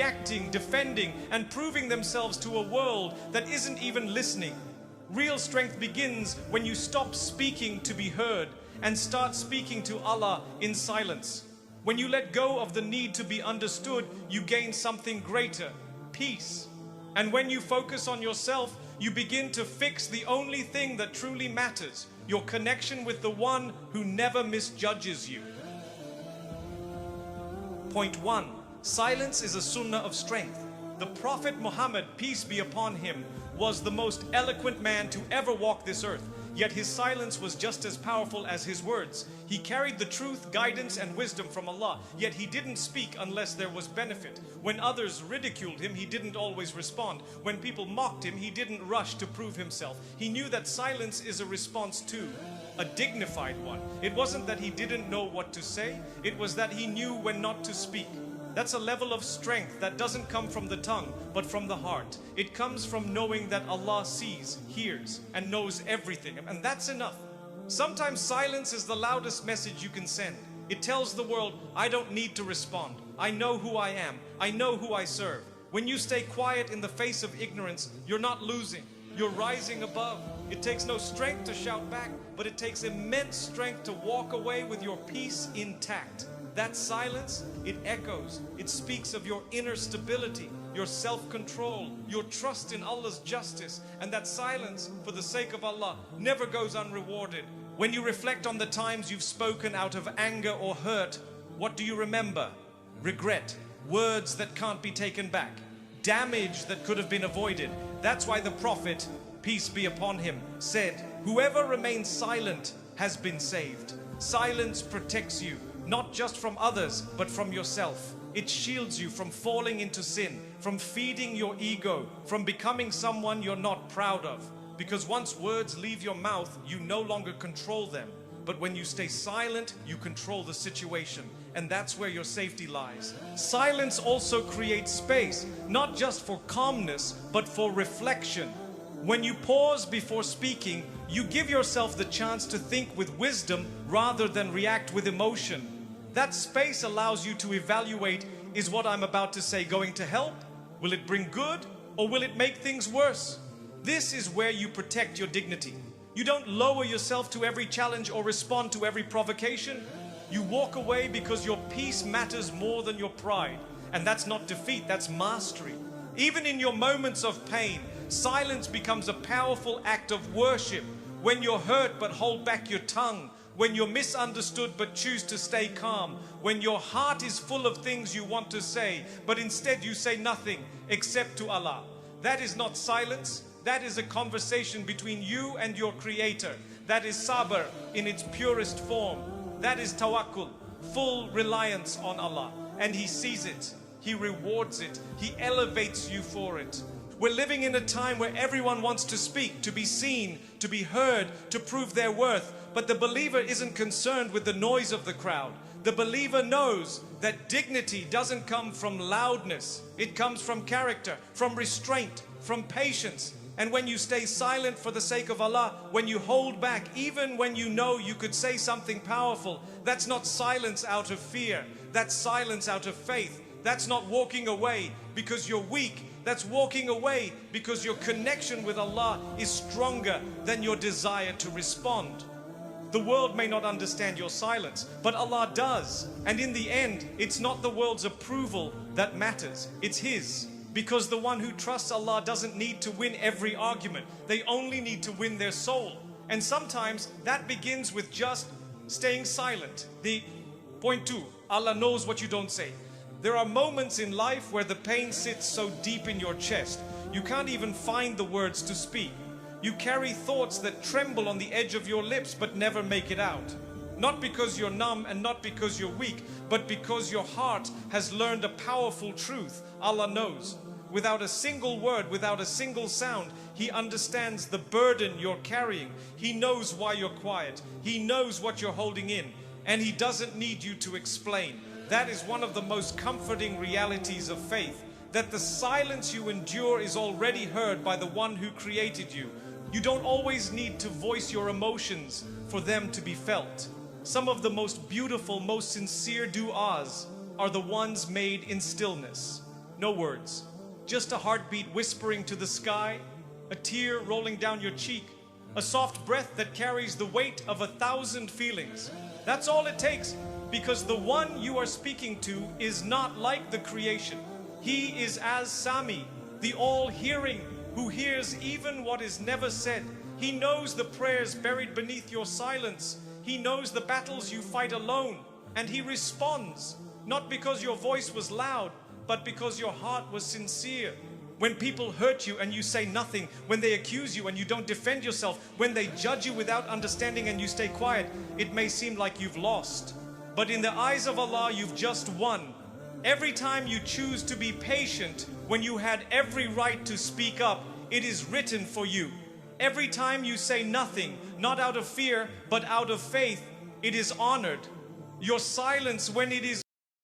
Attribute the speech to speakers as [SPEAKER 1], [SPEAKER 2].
[SPEAKER 1] reacting, defending, and proving themselves to a world that isn't even listening. Real strength begins when you stop speaking to be heard and start speaking to Allah in silence. When you let go of the need to be understood, you gain something greater, peace. And when you focus on yourself, you begin to fix the only thing that truly matters, your connection with the one who never misjudges you. Point 1. Silence is a sunnah of strength. The Prophet Muhammad, peace be upon him, was the most eloquent man to ever walk this earth. Yet his silence was just as powerful as his words. He carried the truth, guidance, and wisdom from Allah, yet he didn't speak unless there was benefit. When others ridiculed him, he didn't always respond. When people mocked him, he didn't rush to prove himself. He knew that silence is a response too, a dignified one. It wasn't that he didn't know what to say, it was that he knew when not to speak. That's a level of strength that doesn't come from the tongue, but from the heart. It comes from knowing that Allah sees, hears, and knows everything, and that's enough. Sometimes silence is the loudest message you can send. It tells the world, I don't need to respond. I know who I am. I know who I serve. When you stay quiet in the face of ignorance, you're not losing. You're rising above. It takes no strength to shout back, but it takes immense strength to walk away with your peace intact. That silence, it echoes. It speaks of your inner stability, your self-control, your trust in Allah's justice. And that silence, for the sake of Allah, never goes unrewarded. When you reflect on the times you've spoken out of anger or hurt, what do you remember? Regret, words that can't be taken back, damage that could have been avoided. That's why the Prophet, peace be upon him, said, whoever remains silent has been saved. Silence protects you, not just from others, but from yourself. It shields you from falling into sin, from feeding your ego, from becoming someone you're not proud of. Because once words leave your mouth, you no longer control them. But when you stay silent, you control the situation. And that's where your safety lies. Silence also creates space, not just for calmness, but for reflection. When you pause before speaking, you give yourself the chance to think with wisdom rather than react with emotion. That space allows you to evaluate, is what I'm about to say going to help? Will it bring good, or will it make things worse? This is where you protect your dignity. You don't lower yourself to every challenge or respond to every provocation. You walk away because your peace matters more than your pride. And that's not defeat, that's mastery. Even in your moments of pain, silence becomes a powerful act of worship. When you're hurt but hold back your tongue, when you're misunderstood but choose to stay calm, when your heart is full of things you want to say, but instead you say nothing except to Allah. That is not silence, that is a conversation between you and your Creator. That is sabr in its purest form. That is tawakkul, full reliance on Allah. And He sees it, He rewards it, He elevates you for it. We're living in a time where everyone wants to speak, to be seen, to be heard, to prove their worth. But the believer isn't concerned with the noise of the crowd. The believer knows that dignity doesn't come from loudness. It comes from character, from restraint, from patience. And when you stay silent for the sake of Allah, when you hold back, even when you know you could say something powerful, that's not silence out of fear. That's silence out of faith. That's not walking away because you're weak. That's walking away because your connection with Allah is stronger than your desire to respond. The world may not understand your silence, but Allah does. And in the end, it's not the world's approval that matters. It's His. Because the one who trusts Allah doesn't need to win every argument. They only need to win their soul. And sometimes that begins with just staying silent. Point 2, Allah knows what you don't say. There are moments in life where the pain sits so deep in your chest, you can't even find the words to speak. You carry thoughts that tremble on the edge of your lips but never make it out. Not because you're numb and not because you're weak, but because your heart has learned a powerful truth. Allah knows. Without a single word, without a single sound, He understands the burden you're carrying. He knows why you're quiet. He knows what you're holding in. And He doesn't need you to explain. That is one of the most comforting realities of faith, that the silence you endure is already heard by the one who created you. You don't always need to voice your emotions for them to be felt. Some of the most beautiful, most sincere du'as are the ones made in stillness. no words. Just a heartbeat whispering to the sky, a tear rolling down your cheek, a soft breath that carries the weight of 1,000 feelings. That's all it takes, because the one you are speaking to is not like the creation. He is as Sami, the all-hearing, who hears even what is never said. He knows the prayers buried beneath your silence. He knows the battles you fight alone. And He responds, not because your voice was loud, but because your heart was sincere. When people hurt you and you say nothing, when they accuse you and you don't defend yourself, when they judge you without understanding and you stay quiet, it may seem like you've lost. But in the eyes of Allah, you've just won. Every time you choose to be patient when you had every right to speak up, it is written for you. Every time you say nothing, not out of fear, but out of faith, it is honored. Your silence when it is